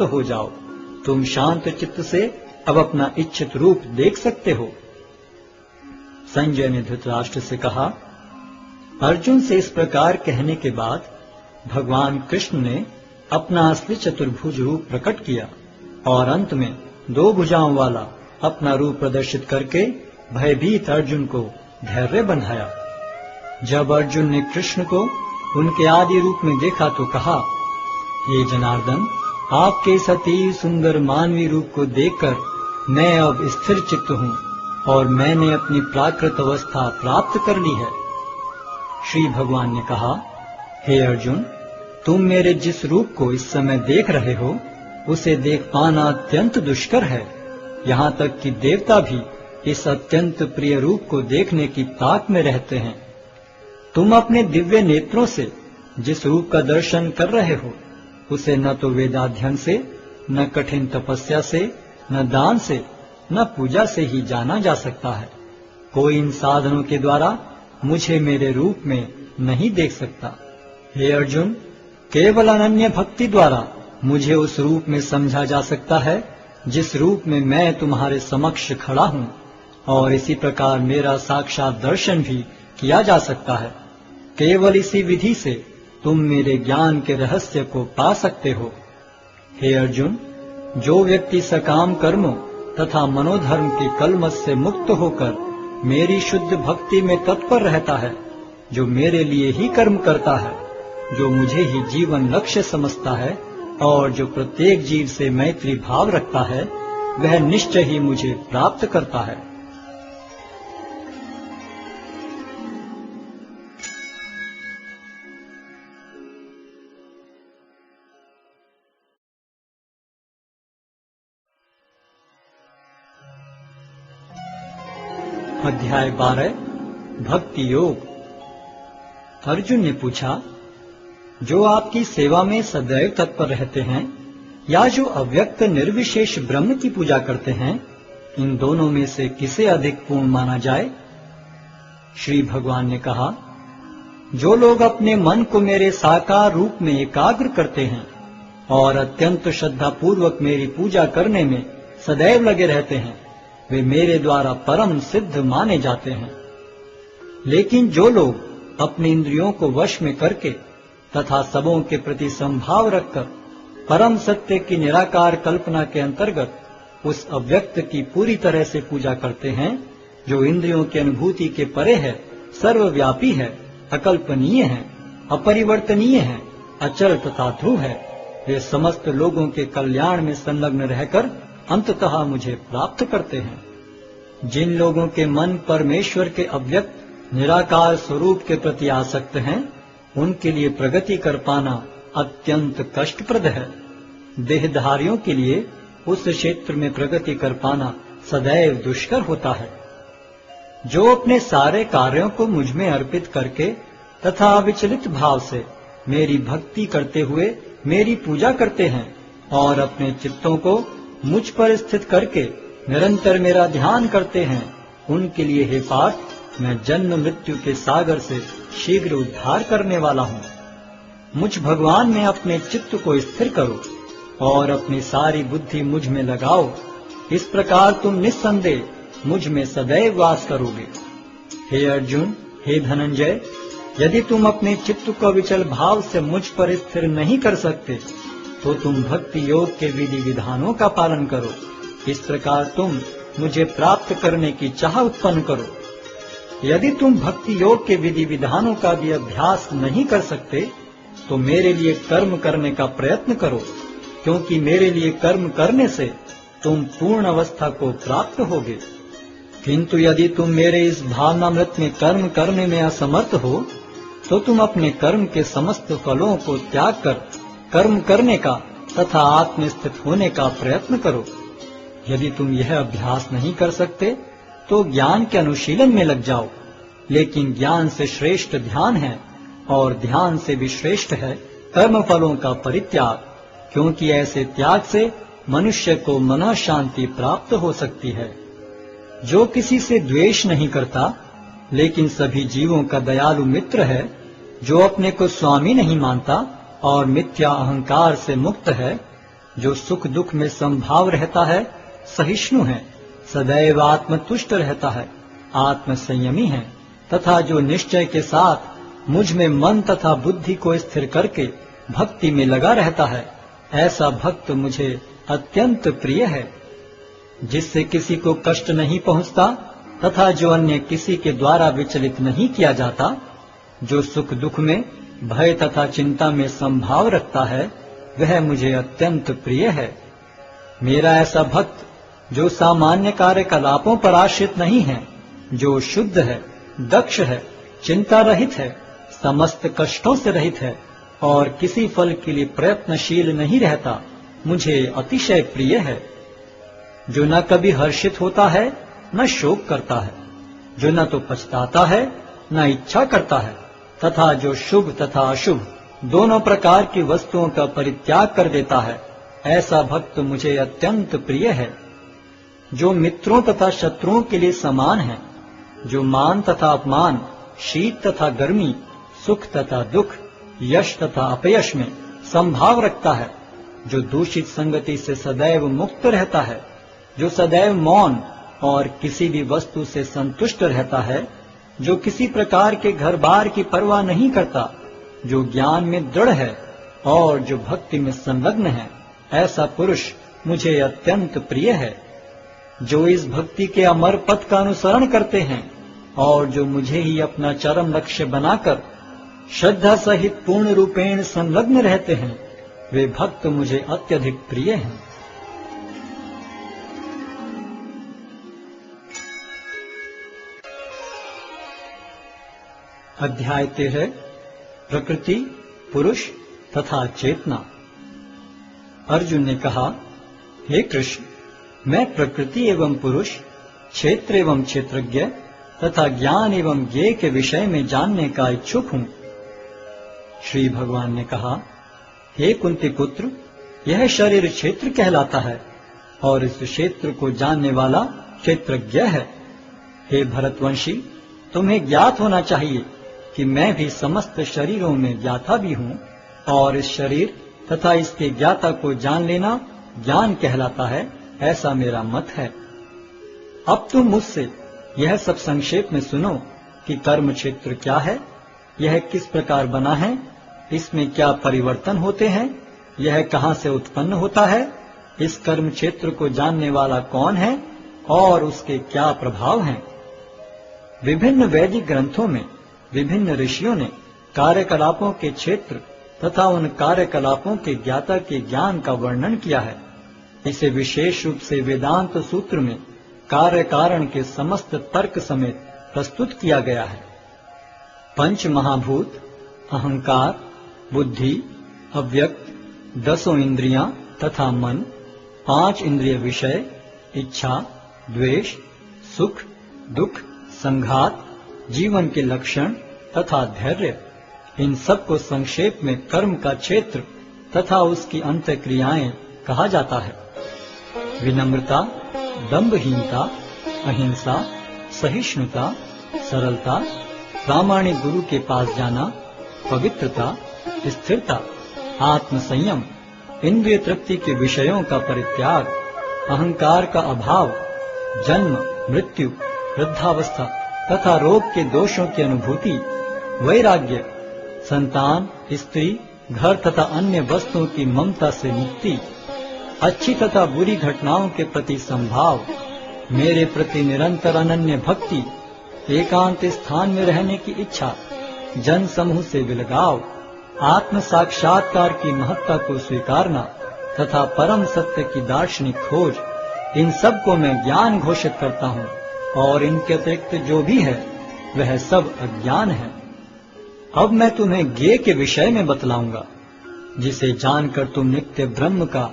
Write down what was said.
हो जाओ, तुम शांत चित्त से अब अपना इच्छित रूप देख सकते हो। संजय ने धृतराष्ट्र से कहा। अर्जुन से इस प्रकार कहने के बाद भगवान कृष्ण ने अपना असली चतुर्भुज रूप प्रकट किया और अंत में 2 भुजाओं वाला अपना रूप प्रदर्शित करके भयभीत अर्जुन को धैर्य बंधाया। जब अर्जुन ने कृष्ण को उनके आदि रूप में देखा तो कहा, हे जनार्दन, आपके इस अति सुंदर मानवीय रूप को देखकर मैं अब स्थिर चित्त हूँ और मैंने अपनी प्राकृत अवस्था प्राप्त कर ली है। श्री भगवान ने कहा, हे अर्जुन, तुम मेरे जिस रूप को इस समय देख रहे हो उसे देख पाना अत्यंत दुष्कर है। यहाँ तक कि देवता भी इस अत्यंत प्रिय रूप को देखने की ताक में रहते हैं। तुम अपने दिव्य नेत्रों से जिस रूप का दर्शन कर रहे हो उसे न तो वेदाध्ययन से, न कठिन तपस्या से, न दान से, न पूजा से ही जाना जा सकता है। कोई इन साधनों के द्वारा मुझे मेरे रूप में नहीं देख सकता। हे अर्जुन, केवल अनन्य भक्ति द्वारा मुझे उस रूप में समझा जा सकता है जिस रूप में मैं तुम्हारे समक्ष खड़ा हूँ, और इसी प्रकार मेरा साक्षात दर्शन भी किया जा सकता है। केवल इसी विधि से तुम मेरे ज्ञान के रहस्य को पा सकते हो। हे अर्जुन, जो व्यक्ति सकाम कर्मों तथा मनोधर्म के कलमश से मुक्त होकर मेरी शुद्ध भक्ति में तत्पर रहता है, जो मेरे लिए ही कर्म करता है, जो मुझे ही जीवन लक्ष्य समझता है और जो प्रत्येक जीव से मैत्री भाव रखता है, वह निश्चय ही मुझे प्राप्त करता है। अध्याय 12 भक्ति योग। अर्जुन ने पूछा, जो आपकी सेवा में सदैव तत्पर रहते हैं या जो अव्यक्त निर्विशेष ब्रह्म की पूजा करते हैं, इन दोनों में से किसे अधिक पूर्ण माना जाए? श्री भगवान ने कहा, जो लोग अपने मन को मेरे साकार रूप में एकाग्र करते हैं और अत्यंत श्रद्धा पूर्वक मेरी पूजा करने में सदैव लगे रहते हैं, वे मेरे द्वारा परम सिद्ध माने जाते हैं। लेकिन जो लोग अपनी इंद्रियों को वश में करके तथा सबों के प्रति संभाव रखकर परम सत्य की निराकार कल्पना के अंतर्गत उस अव्यक्त की पूरी तरह से पूजा करते हैं, जो इंद्रियों की अनुभूति के परे है, सर्वव्यापी है, अकल्पनीय है, अपरिवर्तनीय है, अचल तथा ध्रुव है, वे समस्त लोगों के कल्याण में संलग्न रहकर अंततः मुझे प्राप्त करते हैं। जिन लोगों के मन परमेश्वर के अव्यक्त निराकार स्वरूप के प्रति आसक्त हैं, उनके लिए प्रगति कर पाना अत्यंत कष्टप्रद है। देहधारियों के लिए उस क्षेत्र में प्रगति कर पाना सदैव दुष्कर होता है। जो अपने सारे कार्यों को मुझ में अर्पित करके तथा अविचलित भाव से मेरी भक्ति करते हुए मेरी पूजा करते हैं और अपने चित्तों को मुझ पर स्थित करके निरंतर मेरा ध्यान करते हैं, उनके लिए हे पार्थ, मैं जन्म मृत्यु के सागर से शीघ्र उद्धार करने वाला हूँ। मुझ भगवान में अपने चित्त को स्थिर करो और अपनी सारी बुद्धि मुझ में लगाओ। इस प्रकार तुम निस्संदेह मुझ में सदैव वास करोगे। हे अर्जुन, हे धनंजय, यदि तुम अपने चित्त को विचल भाव से मुझ पर स्थिर नहीं कर सकते तो तुम भक्ति योग के विधि विधानों का पालन करो। इस प्रकार तुम मुझे प्राप्त करने की चाह उत्पन्न करो। यदि तुम भक्ति योग के विधि विधानों का भी अभ्यास नहीं कर सकते तो मेरे लिए कर्म करने का प्रयत्न करो, क्योंकि मेरे लिए कर्म करने से तुम पूर्ण अवस्था को प्राप्त होगे। किंतु यदि तुम मेरे इस भावनामृत में कर्म करने में असमर्थ हो तो तुम अपने कर्म के समस्त फलों को त्याग कर कर्म करने का तथा आत्मस्थित होने का प्रयत्न करो। यदि तुम यह अभ्यास नहीं कर सकते तो ज्ञान के अनुशीलन में लग जाओ। लेकिन ज्ञान से श्रेष्ठ ध्यान है और ध्यान से भी श्रेष्ठ है कर्म फलों का परित्याग, क्योंकि ऐसे त्याग से मनुष्य को मन शांति प्राप्त हो सकती है। जो किसी से द्वेष नहीं करता लेकिन सभी जीवों का दयालु मित्र है, जो अपने को स्वामी नहीं मानता और मिथ्या अहंकार से मुक्त है, जो सुख दुख में समभाव रहता है, सहिष्णु है, सदैव आत्मतुष्ट रहता है, आत्म संयमी है, तथा जो निश्चय के साथ मुझ में मन तथा बुद्धि को स्थिर करके भक्ति में लगा रहता है, ऐसा भक्त मुझे अत्यंत प्रिय है। जिससे किसी को कष्ट नहीं पहुंचता तथा जो अन्य किसी के द्वारा विचलित नहीं किया जाता, जो सुख दुख में भय तथा चिंता में संभाव रखता है, वह मुझे अत्यंत प्रिय है। मेरा ऐसा भक्त जो सामान्य कार्यकलापों पर आश्रित नहीं है, जो शुद्ध है, दक्ष है, चिंता रहित है, समस्त कष्टों से रहित है और किसी फल के लिए प्रयत्नशील नहीं रहता, मुझे अतिशय प्रिय है। जो न कभी हर्षित होता है, न शोक करता है, जो न तो पछताता है, न इच्छा करता है, तथा जो शुभ तथा अशुभ दोनों प्रकार की वस्तुओं का परित्याग कर देता है, ऐसा भक्त मुझे अत्यंत प्रिय है। जो मित्रों तथा शत्रुओं के लिए समान है, जो मान तथा अपमान, शीत तथा गर्मी, सुख तथा दुख, यश तथा अपयश में संभाव रखता है, जो दूषित संगति से सदैव मुक्त रहता है, जो सदैव मौन और किसी भी वस्तु से संतुष्ट रहता है, जो किसी प्रकार के घर बार की परवाह नहीं करता, जो ज्ञान में दृढ़ है और जो भक्ति में संलग्न है, ऐसा पुरुष मुझे अत्यंत प्रिय है। जो इस भक्ति के अमर पथ का अनुसरण करते हैं और जो मुझे ही अपना चरम लक्ष्य बनाकर श्रद्धा सहित पूर्ण रूपेण संलग्न रहते हैं, वे भक्त मुझे अत्यधिक प्रिय हैं। अध्याय 13 प्रकृति, पुरुष तथा चेतना। अर्जुन ने कहा, हे कृष्ण, मैं प्रकृति एवं पुरुष, क्षेत्र एवं क्षेत्रज्ञ तथा ज्ञान एवं ज्ञेय के विषय में जानने का इच्छुक हूं। श्री भगवान ने कहा, हे कुंती पुत्र, यह शरीर क्षेत्र कहलाता है और इस क्षेत्र को जानने वाला क्षेत्रज्ञ है। हे भरतवंशी, तुम्हें ज्ञात होना चाहिए कि मैं भी समस्त शरीरों में ज्ञाता भी हूँ और इस शरीर तथा इसके ज्ञाता को जान लेना ज्ञान कहलाता है, ऐसा मेरा मत है। अब तुम मुझसे यह सब संक्षेप में सुनो कि कर्म क्षेत्र क्या है, यह किस प्रकार बना है, इसमें क्या परिवर्तन होते हैं, यह कहाँ से उत्पन्न होता है, इस कर्म क्षेत्र को जानने वाला कौन है और उसके क्या प्रभाव हैं। विभिन्न वैदिक ग्रंथों में विभिन्न ऋषियों ने कार्यकलापों के क्षेत्र तथा उन कार्यकलापों के ज्ञाता के ज्ञान का वर्णन किया है। इसे विशेष रूप से वेदांत सूत्र में कार्य कारण के समस्त तर्क समेत प्रस्तुत किया गया है। पंच महाभूत, अहंकार, बुद्धि, अव्यक्त, 10 इंद्रियां तथा मन, 5 इंद्रिय विषय, इच्छा, द्वेष, सुख, दुख, संघात, जीवन के लक्षण तथा धैर्य, इन सब को संक्षेप में कर्म का क्षेत्र तथा उसकी अंत क्रियाएं कहा जाता है। विनम्रता, दंभहीनता, अहिंसा, सहिष्णुता, सरलता, प्रामाणिक गुरु के पास जाना, पवित्रता, स्थिरता, आत्मसंयम, इंद्रिय तृप्ति के विषयों का परित्याग, अहंकार का अभाव, जन्म, मृत्यु, वृद्धावस्था तथा रोग के दोषों की अनुभूति, वैराग्य, संतान, स्त्री, घर तथा अन्य वस्तुओं की ममता से मुक्ति, अच्छी तथा बुरी घटनाओं के प्रति संभाव, मेरे प्रति निरंतर अनन्य भक्ति, एकांत स्थान में रहने की इच्छा, जन समूह से विलगाव, आत्म साक्षात्कार की महत्ता को स्वीकारना तथा परम सत्य की दार्शनिक खोज, इन सब को मैं ज्ञान घोषित करता हूँ और इनके अतिरिक्त जो भी है वह सब अज्ञान है। अब मैं तुम्हें ज्ञेय के विषय में बतलाऊंगा, जिसे जानकर तुम नित्य ब्रह्म का